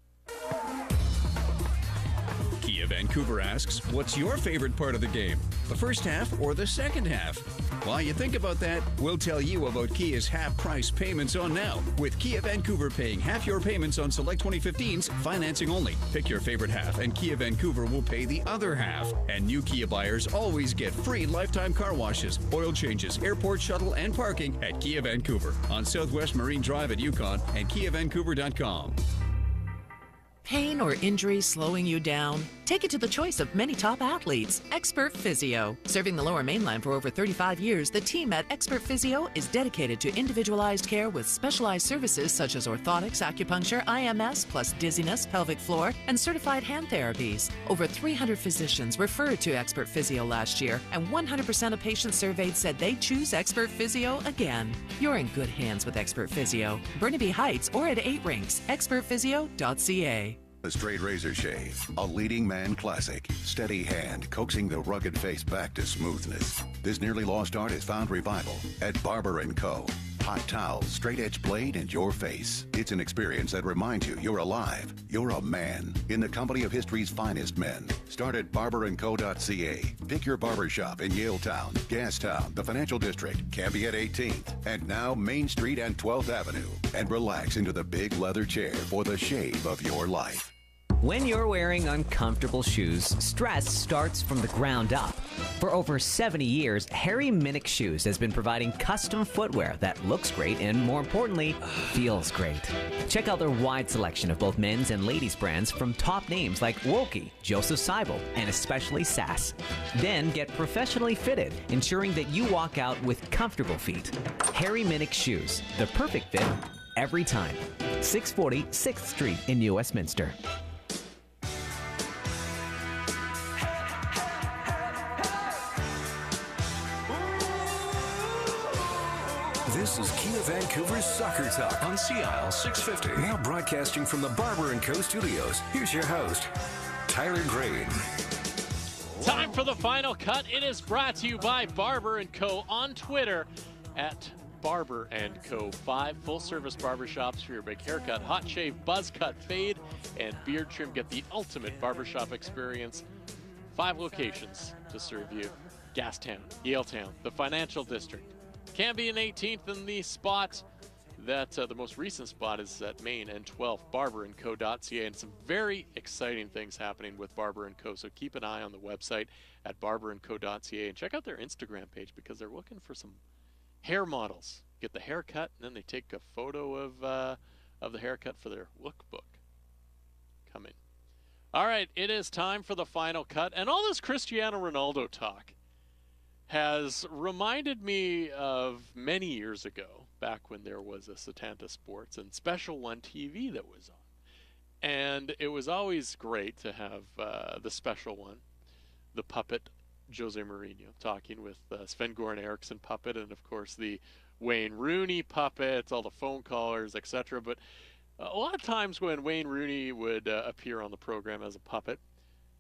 Kia Vancouver asks, what's your favorite part of the game? The first half or the second half? While you think about that, we'll tell you about Kia's half-price payments on now, with Kia Vancouver paying half your payments on select 2015s, financing only. Pick your favorite half, and Kia Vancouver will pay the other half. And new Kia buyers always get free lifetime car washes, oil changes, airport shuttle, and parking at Kia Vancouver on Southwest Marine Drive at Yukon and KiaVancouver.com.
Pain or injury slowing you down? Take it to the choice of many top athletes, Expert Physio. Serving the Lower Mainland for over 35 years, the team at Expert Physio is dedicated to individualized care with specialized services such as orthotics, acupuncture, IMS, plus dizziness, pelvic floor, and certified hand therapies. Over 300 physicians referred to Expert Physio last year, and 100% of patients surveyed said they'd choose Expert Physio again. You're in good hands with Expert Physio. Burnaby Heights or at 8 Rinks, expertphysio.ca.
The Straight Razor Shave, a leading man classic. Steady hand coaxing the rugged face back to smoothness. This nearly lost art has found revival at Barber & Co. Hot towels, straight edge blade, and your face. It's an experience that reminds you you're alive. You're a man in the company of history's finest men. Start at barberandco.ca. Pick your barber shop in Yaletown, Gastown, the Financial District, Cambie at 18th, and now Main Street and 12th Avenue. And relax into the big leather chair for the shave of your life.
When you're wearing uncomfortable shoes, stress starts from the ground up. For over 70 years, Harry Minnick Shoes has been providing custom footwear that looks great and, more importantly, feels great. Check out their wide selection of both men's and ladies' brands from top names like Wilkie, Joseph Seibel, and especially Sass. Then get professionally fitted, ensuring that you walk out with comfortable feet. Harry Minnick Shoes, the perfect fit every time. 640 6th Street in New Westminster.
This is Kia Vancouver's Soccer Talk on Sea Isle 650. Now broadcasting from the Barber & Co. studios, here's your host, Tyler Green.
Time for the final cut. It is brought to you by Barber & Co. on Twitter at Barber & Co. 5 full-service barbershops for your big haircut, hot shave, buzz cut, fade, and beard trim. Get the ultimate barbershop experience. 5 locations to serve you. Gastown, Yaletown, the Financial District, Cambie and 18th, in the spot that the most recent spot is at Main and 12th, barberandco.ca, and some very exciting things happening with Barber & Co. So keep an eye on the website at barberandco.ca and check out their Instagram page because they're looking for some hair models. Get the haircut, and then they take a photo of the haircut for their lookbook. Coming. All right, it is time for the final cut, and all this Cristiano Ronaldo talk has reminded me of many years ago, back when there was a Setanta Sports and Special One TV that was on. And it was always great to have the Special One, the puppet Jose Mourinho, talking with Sven-Goran Eriksson puppet, and of course the Wayne Rooney puppet, all the phone callers, etc. But a lot of times when Wayne Rooney would appear on the program as a puppet,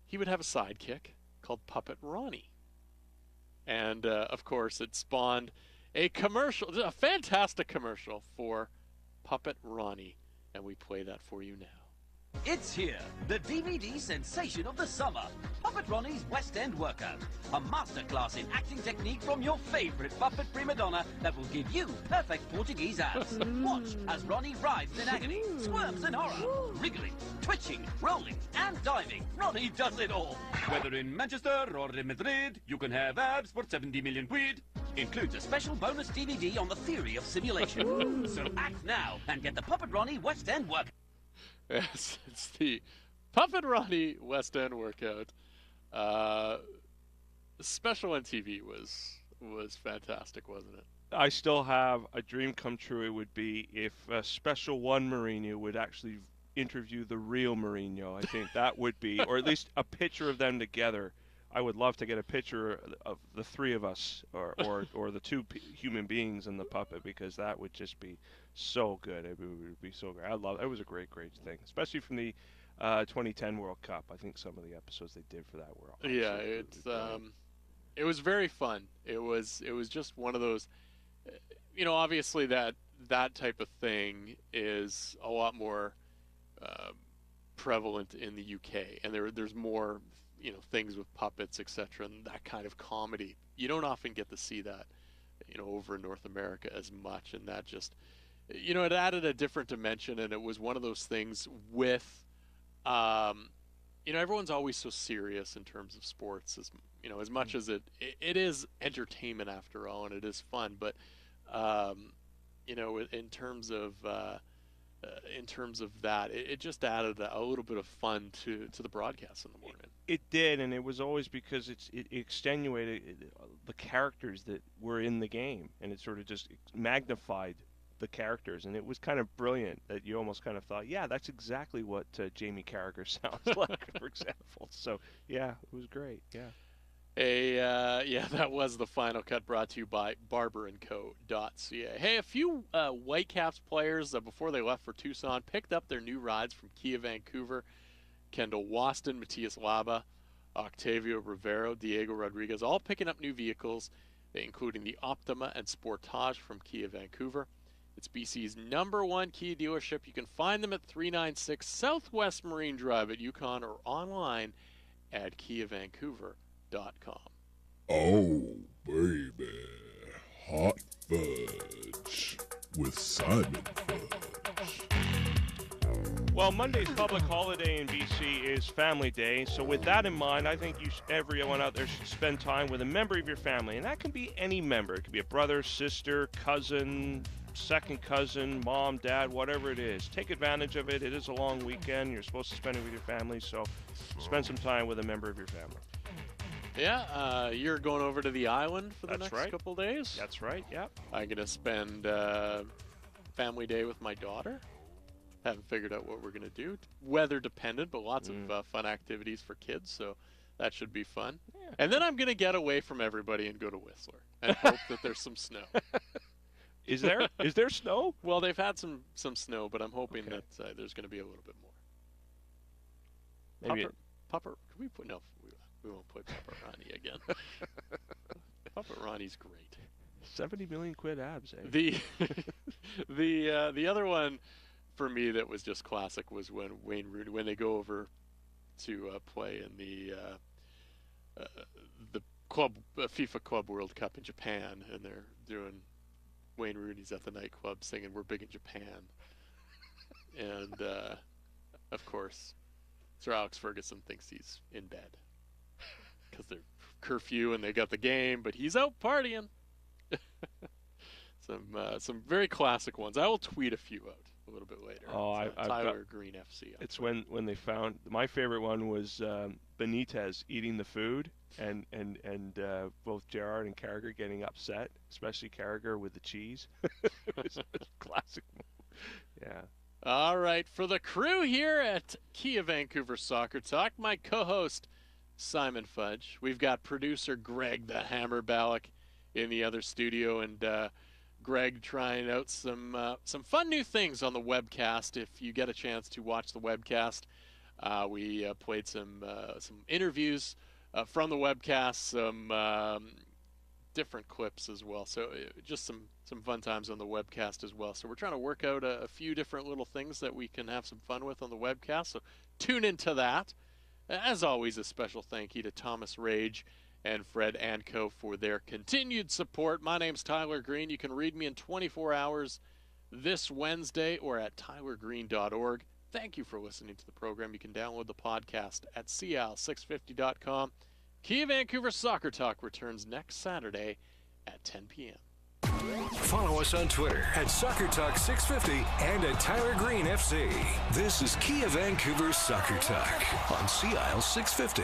he would have a sidekick called Puppet Ronnie. And, of course, it spawned a commercial, a fantastic commercial for Puppet Ronnie. And we play that for you now.
It's here, the DVD sensation of the summer. Puppet Ronnie's West End Workout. A masterclass in acting technique from your favorite puppet prima donna that will give you perfect Portuguese abs. Watch as Ronnie writhes in agony, squirms in horror, wriggling, twitching, rolling, and diving. Ronnie does it all. Whether in Manchester or in Madrid, you can have abs for 70 million quid. Includes a special bonus DVD on the theory of simulation. So act now and get the Puppet Ronnie West End Workout.
Yes, it's the Puppet Ronnie West End Workout. Special on TV was fantastic, wasn't it?
I still have a dream come true. It would be if Special One Mourinho would actually interview the real Mourinho. I think that would be, or at least a picture of them together. I would love to get a picture of the three of us, or the two human beings in the puppet, because that would just be so good. It would be so great. It was a great thing, especially from the 2010 World Cup. I think some of the episodes they did for that were awesome.
Yeah, it was very fun. It was just one of those, obviously that type of thing is a lot more prevalent in the UK, and there's more things with puppets, etc., and that kind of comedy. You don't often get to see that over in North America as much, and that just it added a different dimension. And it was one of those things with everyone's always so serious in terms of sports, as much as it is entertainment after all, and it is fun, but in terms of that, it just added a little bit of fun to the broadcast in the morning.
It did, and it was always because it extenuated the characters that were in the game, and it sort of just magnified the characters, and it was kind of brilliant that you almost kind of thought, yeah, that's exactly what Jamie Carragher sounds like, for example. So, yeah, it was great, yeah.
That was the final cut, brought to you by barberandco.ca. Hey, a few Whitecaps players before they left for Tucson picked up their new rides from Kia Vancouver. Kendall Waston, Matias Laba, Octavio Rivero, Diego Rodriguez, all picking up new vehicles, including the Optima and Sportage from Kia Vancouver. It's BC's #1 Kia dealership. You can find them at 396 Southwest Marine Drive at Yukon, or online at KiaVancouver.com.
Oh, baby. Hot fudge with Simon Fudge.
Well, Monday's public holiday in BC is Family Day, so with that in mind, I think everyone out there should spend time with a member of your family, and that can be any member. It could be a brother, sister, cousin, second cousin, mom, dad, whatever it is. Take advantage of it. It is a long weekend. You're supposed to spend it with your family, so spend some time with a member of your family.
Yeah, you're going over to the island for the next couple days?
That's right, yeah.
I'm going to spend Family Day with my daughter. Haven't figured out what we're going to do. Weather dependent, but lots of fun activities for kids, so that should be fun. Yeah. And then I'm going to get away from everybody and go to Whistler and hope that there's some snow.
Is there snow?
Well, they've had some snow, but I'm hoping that there's going to be a little bit more. Maybe Pupper, can we put, no, we won't play Pupper Ronnie again. Pupper Ronnie's great.
70 million quid abs, eh?
The other one for me that was just classic was when Wayne Rooney, when they go over to play in the FIFA Club World Cup in Japan, and they're doing Wayne Rooney's at the nightclub singing "We're Big in Japan," and of course, Sir Alex Ferguson thinks he's in bed because they're curfew and they got the game, but he's out partying. Some very classic ones. I will tweet a few out. a little bit later.
Oh,
It's, Tyler Green FC.
It's when they found my favorite one was Benitez eating the food, and both Gerrard and Carragher getting upset, especially Carragher with the cheese. It was a classic move. Yeah.
All right, for the crew here at Kia Vancouver Soccer Talk, my co-host Simon Fudge. We've got producer Greg the Hammer Ballack in the other studio, and Greg trying out some fun new things on the webcast. If you get a chance to watch the webcast, we played some interviews from the webcast, some different clips as well. So just some fun times on the webcast as well. So we're trying to work out a few different little things that we can have some fun with on the webcast. So tune into that. As always, a special thank you to Thomas Rage and Fred Anco for their continued support. My name's Tyler Green. You can read me in 24 hours this Wednesday or at tylergreen.org. Thank you for listening to the program. You can download the podcast at CL650.com. Kia Vancouver Soccer Talk returns next Saturday at 10 p.m.
Follow us on Twitter at Soccer Talk 650 and at Tyler Green FC. This is Kia Vancouver Soccer Talk on CL 650.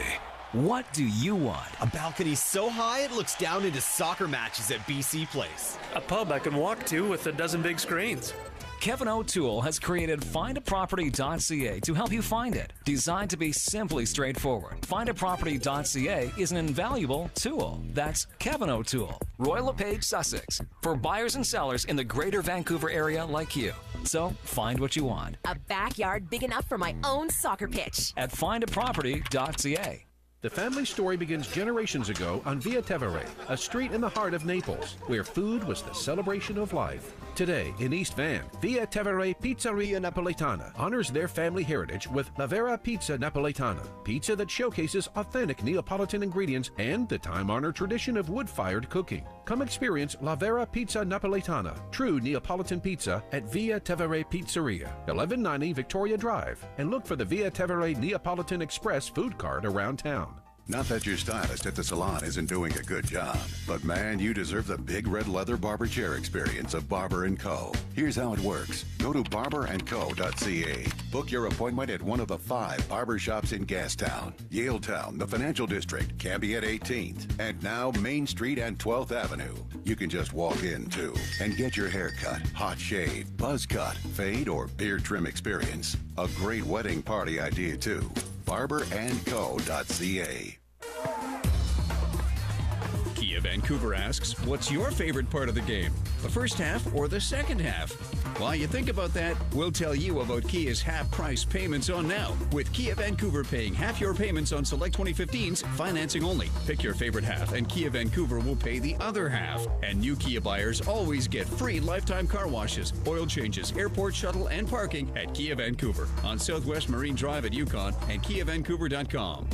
What do you want? A balcony so high it looks down into soccer matches at BC Place.
A pub I can walk to with a dozen big screens.
Kevin O'Toole has created findaproperty.ca to help you find it. Designed to be simply straightforward, findaproperty.ca is an invaluable tool. That's Kevin O'Toole, Royal LePage, Sussex, for buyers and sellers in the greater Vancouver area like you. So find what you want
A backyard big enough for my own soccer pitch.
at findaproperty.ca.
The family story begins generations ago on Via Tevere, a street in the heart of Naples, where food was the celebration of life. Today, in East Van, Via Tevere Pizzeria Napoletana honors their family heritage with La Vera Pizza Napoletana, pizza that showcases authentic Neapolitan ingredients and the time-honored tradition of wood-fired cooking. Come experience La Vera Pizza Napoletana, true Neapolitan pizza at Via Tevere Pizzeria, 1190 Victoria Drive, and look for the Via Tevere Neapolitan Express food cart around town.
Not that your stylist at the salon isn't doing a good job, but man, you deserve the big red leather barber chair experience of Barber & Co. Here's how it works. Go to barberandco.ca. Book your appointment at one of the 5 barber shops in Gastown, Yaletown, the Financial District, Cambie at 18th, and now Main Street and 12th Avenue. You can just walk in, too, and get your hair cut, hot shave, buzz cut, fade, or beard trim experience. A great wedding party idea, too. barberandco.ca.
Kia Vancouver asks, what's your favorite part of the game? The first half or the second half? While you think about that, we'll tell you about Kia's half-price payments on now, with Kia Vancouver paying half your payments on select 2015s, financing only. Pick your favorite half, and Kia Vancouver will pay the other half. And new Kia buyers always get free lifetime car washes, oil changes, airport shuttle, and parking at Kia Vancouver on Southwest Marine Drive at Yukon and KiaVancouver.com.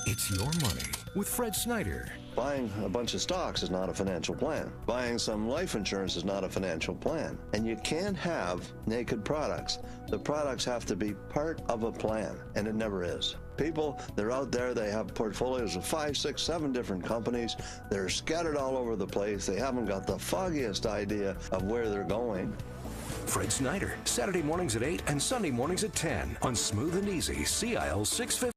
It's your money with Fred Snyder.
Buying a bunch of stocks is not a financial plan. Buying some life insurance is not a financial plan. And you can't have naked products. The products have to be part of a plan, and it never is. People, they're out there, they have portfolios of 5, 6, 7 different companies. They're scattered all over the place. They haven't got the foggiest idea of where they're going.
Fred Snyder, Saturday mornings at 8 and Sunday mornings at 10 on Smooth and Easy, CIL 650.